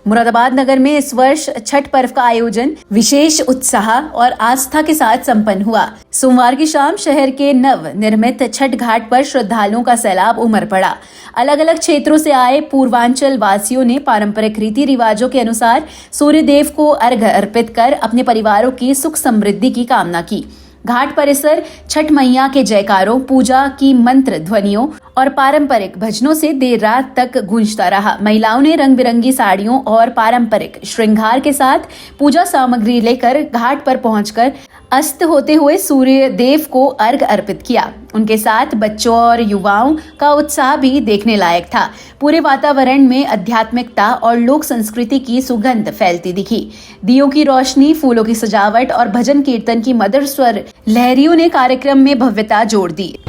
मुरादाबाद नगर में इस वर्ष छठ पर्व का आयोजन विशेष उत्साह और आस्था के साथ संपन्न हुआ। सोमवार की शाम शहर के नव निर्मित छठ घाट पर श्रद्धालुओं का सैलाब उमड़ पड़ा। अलग अलग क्षेत्रों से आए पूर्वांचल वासियों ने पारंपरिक रीति रिवाजों के अनुसार सूर्य देव को अर्घ्य अर्पित कर अपने परिवारों की सुख समृद्धि की कामना की। घाट परिसर छठ मैया के जयकारों, पूजा की मंत्र ध्वनियों और पारंपरिक भजनों से देर रात तक गूंजता रहा। महिलाओं ने रंग बिरंगी साड़ियों और पारंपरिक श्रृंगार के साथ पूजा सामग्री लेकर घाट पर पहुंचकर अस्त होते हुए सूर्य देव को अर्घ्य अर्पित किया। उनके साथ बच्चों और युवाओं का उत्साह भी देखने लायक था। पूरे वातावरण में आध्यात्मिकता और लोक संस्कृति की सुगंध फैलती दिखी। दियों की रोशनी, फूलों की सजावट और भजन कीर्तन की मधुर स्वर लहरियों ने कार्यक्रम में भव्यता जोड़ दी।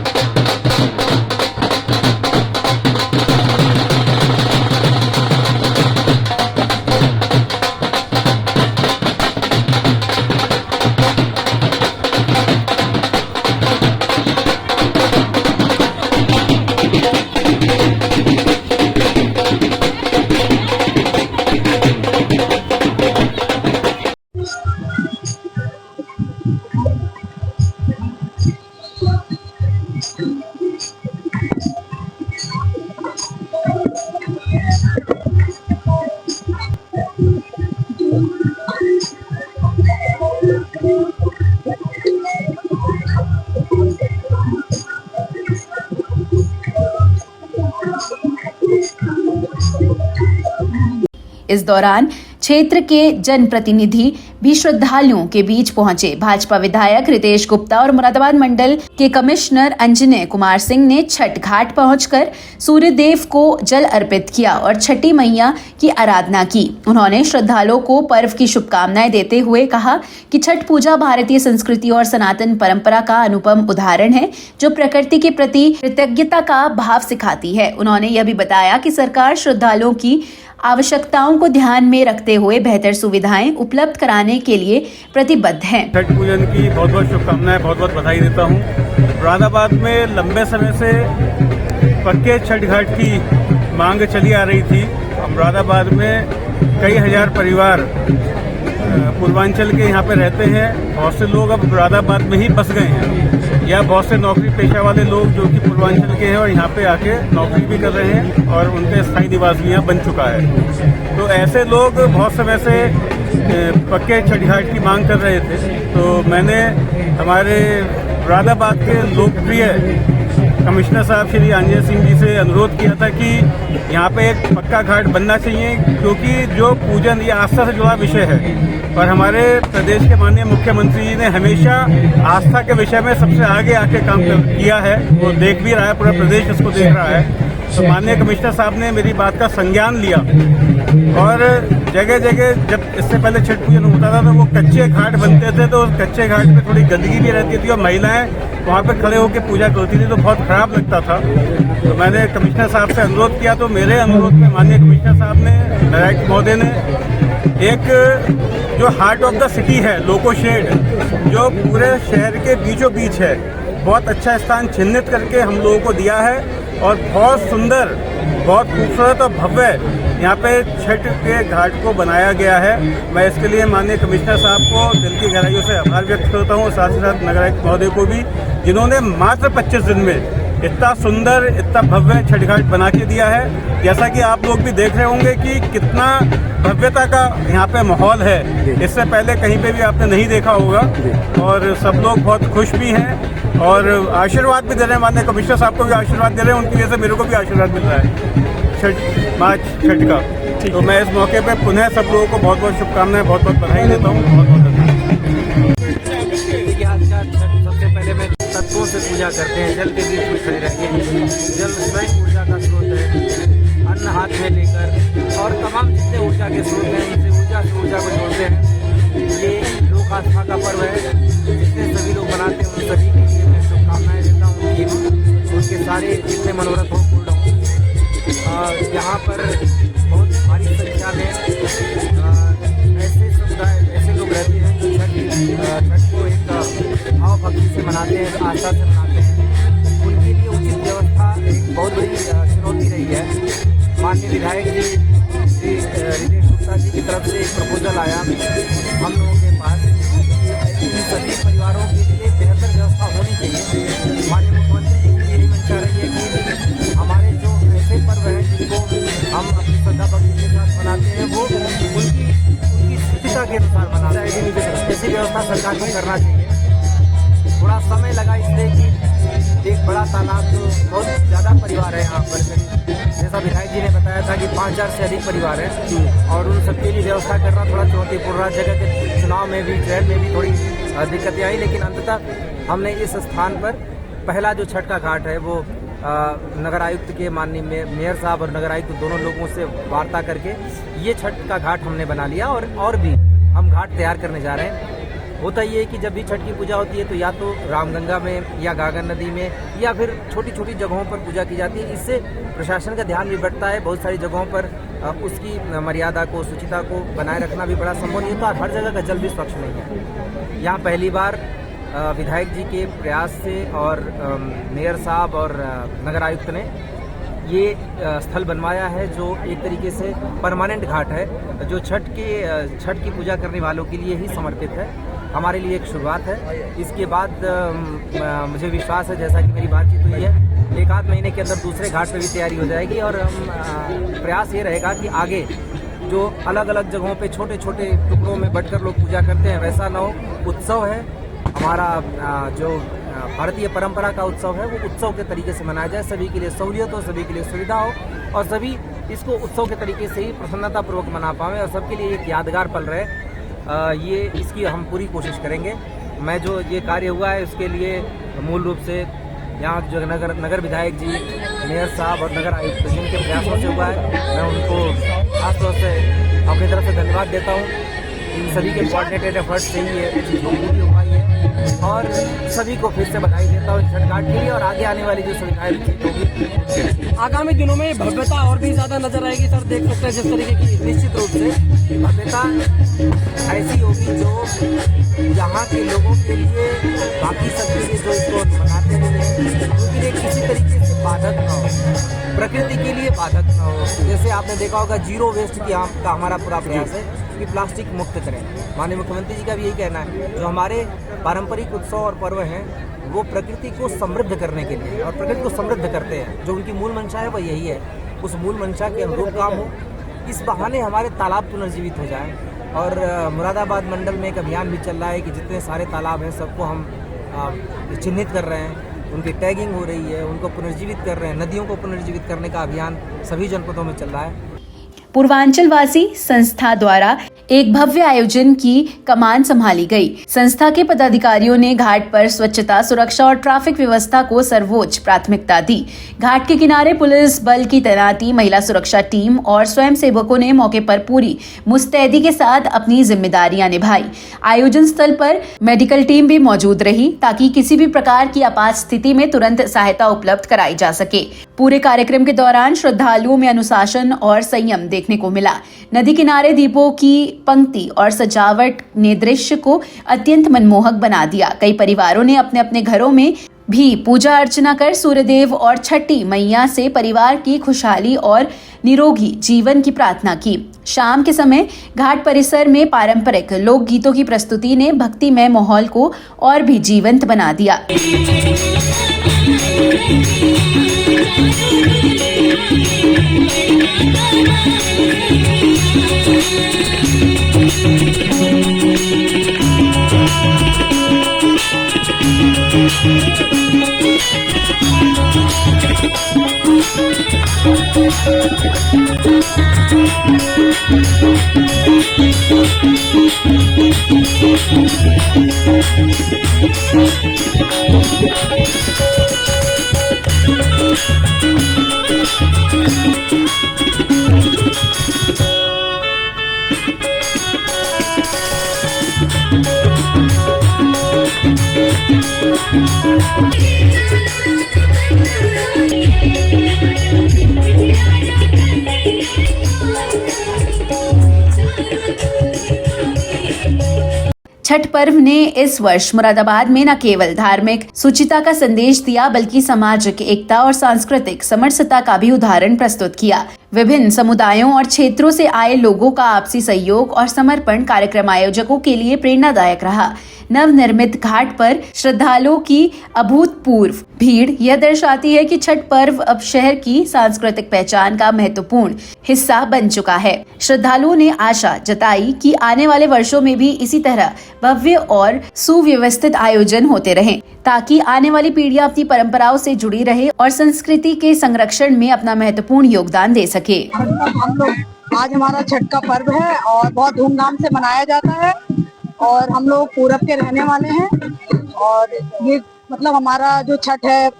इस दौरान क्षेत्र के जनप्रतिनिधि भी श्रद्धालुओं के बीच पहुंचे। भाजपा विधायक रितेश गुप्ता और मुरादाबाद मंडल के कमिश्नर अंजने कुमार सिंह ने छठ घाट पहुंचकर सूर्य देव को जल अर्पित किया और छठी मैया की आराधना की। उन्होंने श्रद्धालुओं को पर्व की शुभकामनाएं देते हुए कहा कि छठ पूजा भारतीय संस्कृति और सनातन परंपरा का अनुपम उदाहरण है, जो प्रकृति के प्रति कृतज्ञता का भाव सिखाती है। उन्होंने यह भी बताया कि सरकार श्रद्धालुओं की आवश्यकताओं को ध्यान में रखते हुए बेहतर सुविधाएं उपलब्ध कराने के लिए प्रतिबद्ध है। छठ पूजन की बहुत बहुत शुभकामनाएं, बहुत बहुत बधाई देता हूं। मुरादाबाद में लंबे समय से पक्के छठ घाट की मांग चली आ रही थी। मुरादाबाद में कई हजार परिवार पूर्वांचल के यहाँ पे रहते हैं। बहुत से लोग अब मुरादाबाद में ही बस गए हैं, या बहुत से नौकरी पेशा वाले लोग जो कि पूर्वांचल के हैं और यहाँ पे आके नौकरी भी कर रहे हैं और उनके स्थायी निवास भी यहाँ बन चुका है। तो ऐसे लोग बहुत समय से पक्के छठ घाट की मांग कर रहे थे। तो मैंने हमारे मुरादाबाद के लोकप्रिय कमिश्नर साहब श्री अंजय सिंह जी से अनुरोध किया था कि यहाँ पे एक पक्का घाट बनना चाहिए, क्योंकि जो पूजन ये आस्था से जुड़ा विषय है। पर हमारे प्रदेश के माननीय मुख्यमंत्री जी ने हमेशा आस्था के विषय में सबसे आगे आके काम किया है। वो देख भी रहा है, पूरा प्रदेश इसको देख रहा है। तो माननीय कमिश्नर साहब ने मेरी बात का संज्ञान लिया और जगह जगह जब इससे पहले छठ पूजन होता था तो वो कच्चे घाट बनते थे, तो उस कच्चे घाट पे थोड़ी गंदगी भी रहती थी और महिलाएं वहाँ पे खड़े होकर पूजा करती थी, तो बहुत खराब लगता था। तो मैंने कमिश्नर साहब से अनुरोध किया, तो मेरे अनुरोध में माननीय कमिश्नर साहब ने, डायरेक्टर महोदय ने, एक जो हार्ट ऑफ द सिटी है लोको शेड, जो पूरे शहर के बीचों बीच है, बहुत अच्छा स्थान चिन्हित करके हम लोगों को दिया है और बहुत सुंदर, बहुत खूबसूरत और भव्य यहाँ पे छठ के घाट को बनाया गया है। मैं इसके लिए माननीय कमिश्नर साहब को दिल की गहराइयों से आभार व्यक्त करता हूँ, साथ ही साथ नगर आयुक्त महोदय को भी, जिन्होंने मात्र 25 दिन में इतना सुंदर, इतना भव्य छठ घाट बना के दिया है। जैसा कि आप लोग भी देख रहे होंगे कि कितना भव्यता का यहाँ पे माहौल है, इससे पहले कहीं पे भी आपने नहीं देखा होगा। और सब लोग बहुत खुश भी हैं और आशीर्वाद भी दे रहे हैं। माननीय कमिश्नर साहब को भी आशीर्वाद दे रहे हैं, उनकी वजह से मेरे को भी आशीर्वाद मिल रहा है छठ का। तो मैं इस मौके पे पुनः सब लोगों को बहुत बहुत शुभकामनाएं, बहुत बहुत बधाई देता हूँ। बहुत बहुत सबसे पहले मैं तत्वों से पूजा करते हैं, जल के बीच में खड़े रहेंगे। जल स्वयं ऊर्जा का स्रोत है। अन्न हाथ में लेकर और तमाम जितने ऊर्जा के स्रोत हैं, इनसे ऊर्जा से ऊर्जा को जोड़ते हैं। ये लोक आस्था का पर्व है, जितने सभी लोग बनाते हैं उन सभी के लिए मैं शुभकामनाएं देता हूँ कि उनके सारे जितने मनोरथ हो पूर्ण हों। यहाँ पर बहुत भारी संख्या में ऐसे समुदाय, ऐसे लोग रहते हैं जो छठ को एक भाव भक्ति से मनाते हैं, आस्था से मनाते हैं। उनके लिए उचित व्यवस्था एक बहुत बड़ी चुनौती रही है। माननीय विधायक जी श्री रितेश गुप्ता तरफ से एक प्रपोजल आया हम लोगों के पास कि इन सभी परिवारों के लिए बेहतर व्यवस्था होनी चाहिए। माननीय मुख्यमंत्री जी की यही मंशा रही है कि हमारे जो ऐसे पर्व हैं जिनको हम अपनी श्रद्धा भक्ति के साथ मनाते हैं वो उनकी स्थिति के अनुसार मनाते हैं। ऐसी व्यवस्था सरकार को करना चाहिए। थोड़ा समय लगा इसलिए कि एक बड़ा तालाब जो बहुत ज़्यादा परिवार है यहाँ पर, जैसा विधायक जी ने बताया था कि 5000 से अधिक परिवार हैं और उन सबके लिए व्यवस्था करना थोड़ा चुनौतीपूर्ण रहा। जगह के चुनाव में भी चयन में भी थोड़ी दिक्कतें आई, लेकिन अंततः हमने इस स्थान पर पहला जो छठ का घाट है वो नगर आयुक्त के माननीय मेयर साहब और नगर आयुक्त दोनों लोगों से वार्ता करके ये छठ का घाट हमने बना लिया और भी हम घाट तैयार करने जा रहे हैं। होता ये है कि जब भी छठ की पूजा होती है तो या तो रामगंगा में या गागर नदी में या फिर छोटी छोटी जगहों पर पूजा की जाती है। इससे प्रशासन का ध्यान भी बढ़ता है। बहुत सारी जगहों पर उसकी मर्यादा को, शुचिता को बनाए रखना भी बड़ा संभव नहीं होता। हर जगह का जल भी स्वच्छ नहीं है। यहाँ पहली बार विधायक जी के प्रयास से और मेयर साहब और नगर आयुक्त ने ये स्थल बनवाया है जो एक तरीके से परमानेंट घाट है, जो छठ की पूजा करने वालों के लिए ही समर्पित है। हमारे लिए एक शुरुआत है। इसके बाद मुझे विश्वास है, जैसा कि मेरी बातचीत हुई है, 1-8 महीने के अंदर दूसरे घाट पर भी तैयारी हो जाएगी और प्रयास ये रहेगा कि आगे जो अलग अलग जगहों पे छोटे छोटे टुकड़ों में बंटकर लोग पूजा करते हैं वैसा न हो। उत्सव है हमारा, जो भारतीय परंपरा का उत्सव है वो उत्सव के तरीके से मनाया जाए। सभी के लिए सहूलियत हो, सभी के लिए सुविधा हो और सभी इसको उत्सव के तरीके से ही प्रसन्नतापूर्वक मना पाएँ और सबके लिए एक यादगार पल रहे। ये इसकी हम पूरी कोशिश करेंगे। मैं जो ये कार्य हुआ है उसके लिए मूल रूप से यहाँ जो नगर विधायक जी, मेयर साहब और नगर आयुक्त जिनके प्रयासों से हुआ है, मैं उनको खासतौर से अपनी तरफ से धन्यवाद देता हूँ। इन सभी के कोऑर्डिनेटेड एफर्ट्स से ही ये चीज़ पूरी हो पाई है और सभी को फिर से बधाई देता हूँ छठ घाट के लिए और आगे आने वाली जो सुविधाएं होगी आगामी दिनों में भव्यता और भी ज़्यादा नजर आएगी। सर देख सकते हैं जिस तरीके की निश्चित रूप से भव्यता ऐसी होगी जो यहाँ के लोगों के लिए, बाकी सबके लिए जो इसको मनाते हुए उनके लिए किसी तरीके से बाधक न हो, प्रकृति के लिए बाधक न हो। जैसे आपने देखा होगा जीरो वेस्ट की का हमारा पूरा प्रयास है कि प्लास्टिक मुक्त करें। माननीय मुख्यमंत्री जी का भी यही कहना है। जो हमारे पारंपरिक उत्सव और पर्व हैं वो प्रकृति को समृद्ध करने के लिए और प्रकृति को समृद्ध करते हैं। जो उनकी मूल मंशा है वो यही है, उस मूल मंशा के अनुरूप काम हो। इस बहाने हमारे तालाब पुनर्जीवित हो जाएं और मुरादाबाद मंडल में एक अभियान भी चल रहा है कि जितने सारे तालाब हैं सबको हम चिन्हित कर रहे हैं, उनकी टैगिंग हो रही है, उनको पुनर्जीवित कर रहे हैं। नदियों को पुनर्जीवित करने का अभियान सभी जनपदों में चल रहा है। पूर्वांचल वासी संस्था द्वारा एक भव्य आयोजन की कमान संभाली गई। संस्था के पदाधिकारियों ने घाट पर स्वच्छता, सुरक्षा और ट्रैफिक व्यवस्था को सर्वोच्च प्राथमिकता दी। घाट के किनारे पुलिस बल की तैनाती, महिला सुरक्षा टीम और स्वयं सेवकों ने मौके पर पूरी मुस्तैदी के साथ अपनी जिम्मेदारियां निभाई। आयोजन स्थल पर मेडिकल टीम भी मौजूद रही ताकि किसी भी प्रकार की आपात स्थिति में तुरंत सहायता उपलब्ध कराई जा सके। पूरे कार्यक्रम के दौरान श्रद्धालुओं में अनुशासन और संयम देखने को मिला। नदी किनारे दीपों की पंक्ति और सजावट ने दृश्य को अत्यंत मनमोहक बना दिया। कई परिवारों ने अपने अपने घरों में भी पूजा अर्चना कर सूर्यदेव और छठी मैया से परिवार की खुशहाली और निरोगी जीवन की प्रार्थना की। शाम के समय घाट परिसर में पारंपरिक लोक गीतों की प्रस्तुति ने भक्तिमय माहौल को और भी जीवंत बना दिया। छठ पर्व ने इस वर्ष मुरादाबाद में न केवल धार्मिक शुचिता का संदेश दिया बल्कि सामाजिक एकता और सांस्कृतिक समरसता का भी उदाहरण प्रस्तुत किया। विभिन्न समुदायों और क्षेत्रों से आए लोगों का आपसी सहयोग और समर्पण कार्यक्रम आयोजकों के लिए प्रेरणादायक रहा। नवनिर्मित घाट पर श्रद्धालुओं की अभूतपूर्व भीड़ यह दर्शाती है कि छठ पर्व अब शहर की सांस्कृतिक पहचान का महत्वपूर्ण हिस्सा बन चुका है। श्रद्धालुओं ने आशा जताई कि आने वाले वर्षों में भी इसी तरह भव्य और सुव्यवस्थित आयोजन होते रहें, ताकि आने वाली पीढ़ियां अपनी परंपराओं से जुड़ी रहे और संस्कृति के संरक्षण में अपना महत्वपूर्ण योगदान दे सके। हम लोग आज हमारा छठ का पर्व है और बहुत धूमधाम से मनाया जाता है और हम लोग पूरब के रहने वाले हैं और ये मतलब हमारा जो छठ है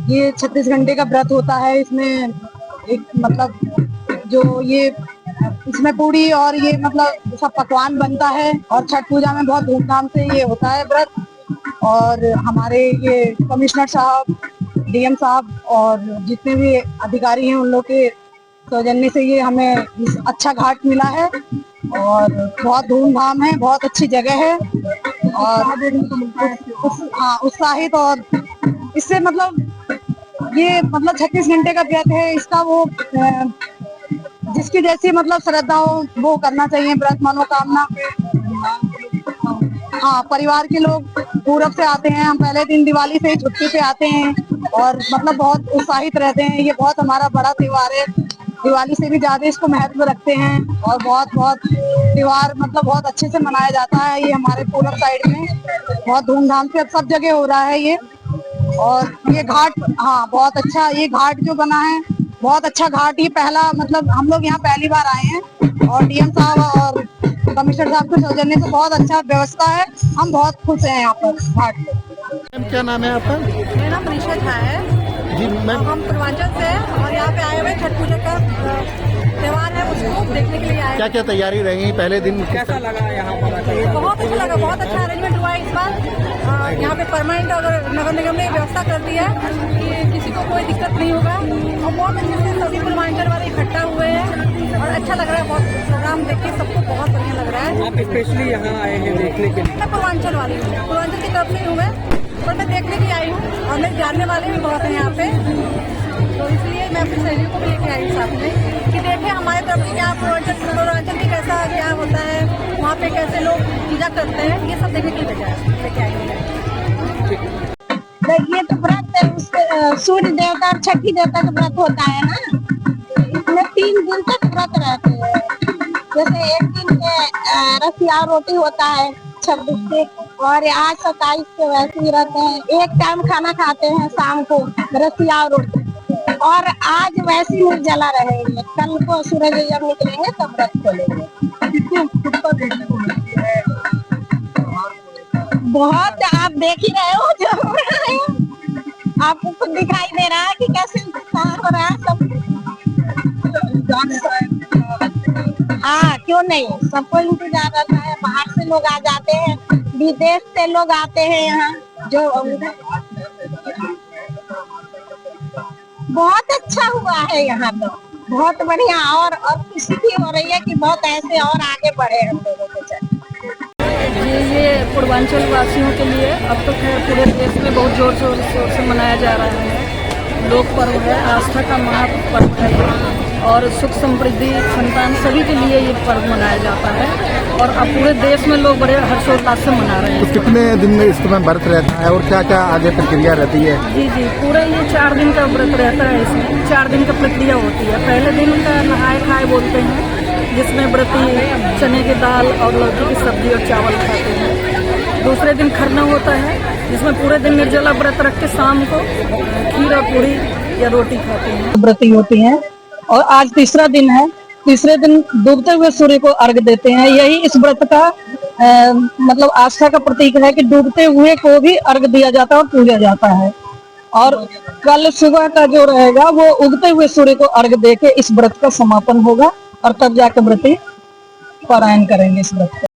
ये 36 घंटे का व्रत होता है। इसमें एक मतलब जो ये इसमें पूड़ी और ये मतलब सब पकवान बनता है और छठ पूजा में बहुत धूमधाम से ये होता है व्रत। और हमारे ये कमिश्नर साहब, डीएम साहब और जितने भी अधिकारी हैं उन लोग के सौजन्य से ये हमें अच्छा घाट मिला है और बहुत धूमधाम है, बहुत अच्छी जगह है और उत्साहित और इससे मतलब ये मतलब 36 घंटे का व्रत है। इसका वो जिसकी जैसी मतलब श्रद्धा हो वो करना चाहिए व्रत, मनोकामना। हाँ, परिवार के लोग पूरब से आते हैं, हम पहले दिन दिवाली से ही छुट्टी पे आते हैं और मतलब बहुत उत्साहित रहते हैं। ये बहुत हमारा बड़ा त्योहार है, दिवाली से भी ज्यादा इसको महत्व रखते हैं और बहुत त्योहार मतलब बहुत अच्छे से मनाया जाता है। ये हमारे पूरब साइड में बहुत धूमधाम से अब सब जगह हो रहा है ये। और ये घाट, हाँ बहुत अच्छा, ये घाट जो बना है बहुत अच्छा घाट। ये पहला मतलब हम लोग यहाँ पहली बार आए हैं और डीएम साहब और कमिश्नर साहब के सौजन्य से बहुत अच्छा व्यवस्था है। हम बहुत खुश हैं यहाँ पर घाट पे। क्या नाम है आपका? मेरा नाम मनीषा झा है जी मैम। हम पूर्वांचल से हैं और यहाँ पे आए हुए छठ पूजा का त्योहार है, उसको देखने के लिए आए। क्या क्या तैयारी रही पहले दिन? कैसा लगा यहाँ पर? बहुत अच्छा लगा, बहुत अच्छा अरेंजमेंट हुआ है इस बार। यहाँ पे परमानेंट अगर नगर निगम ने व्यवस्था कर दी है कि किसी को कोई दिक्कत नहीं होगा और बहुत अच्छे से सभी पूर्वांचल वाले इकट्ठा हुए हैं और अच्छा लग रहा है। बहुत प्रोग्राम देख के सबको बहुत बढ़िया लग रहा है। आप स्पेशली यहाँ आए हैं देखने के लिए? मैं पूर्वांचल वाली हूँ, पूर्वांचल की तरफ से ही हूँ मैं, पर मैं देखने की आई हूँ और मेरे जानने वाले भी बहुत हैं यहाँ पे, तो इसलिए मैं अपनी सहेलियों को भी लेके आई साथ में कि देखें हमारे तरफ की क्या पूर्वांचल की कैसा क्या होता है, वहाँ पे कैसे लोग पूजा करते हैं, ये सब देखने के लिए लेके आई हूँ। ये तो व्रत है, उसके सूर्य देवता और छठी देवता का व्रत होता है ना, इसमें 3 दिन तक व्रत रहते हैं। जैसे एक दिन रसिया रोटी होता है 26 से और आज 27 से वैसे ही रहते हैं। एक टाइम खाना खाते हैं शाम को रसिया रोटी और आज वैसे ही निर्जला रहेंगे। कल को सूरज जब निकलेंगे तब व्रत खोलेंगे। बहुत आप देख ही रहे हो जो आपको खुद दिखाई दे रहा है कि कैसे हो रहा है सब। हाँ क्यों नहीं, सबको इंतजार रहता है। बाहर से लोग आ जाते हैं, विदेश से लोग आते हैं यहाँ। जो बहुत अच्छा हुआ है यहाँ तो, बहुत बढ़िया और खुशी भी हो रही है कि बहुत ऐसे और आगे बढ़े हम लोगों के साथ। ये पूर्वांचल वासियों के लिए अब तो खैर पूरे देश में बहुत जोर शोर से मनाया जा रहा है। लोक पर्व है, आस्था का महापर्व है और सुख समृद्धि संतान सभी के लिए ये पर्व मनाया जाता है और अब पूरे देश में लोग बड़े हर्षोल्लास से मना रहे हैं। तो कितने दिन में इस समय व्रत रहता है और क्या क्या आगे प्रक्रिया रहती है? जी पूरा ये 4 दिन का व्रत रहता है। इसमें 4 दिन का प्रक्रिया होती है। पहले दिन का नहाए खाए बोलते हैं, जिसमें व्रती चने की दाल और लौकी की सब्जी और चावल खाते हैं। दूसरे दिन खरना होता है, जिसमें पूरे दिन निर्जला व्रत रख के शाम को खीर और पूरी या रोटी खाते हैं। व्रती होती हैं और आज तीसरा दिन है। तीसरे दिन डूबते हुए सूर्य को अर्घ देते हैं। यही इस व्रत का मतलब आस्था का प्रतीक है कि डूबते हुए को भी अर्घ दिया जाता है और पूजा जाता है। और कल सुबह का जो रहेगा वो उगते हुए सूर्य को अर्घ देके इस व्रत का समापन होगा और तब जाकर व्रती पारायण करेंगे इस व्रत का।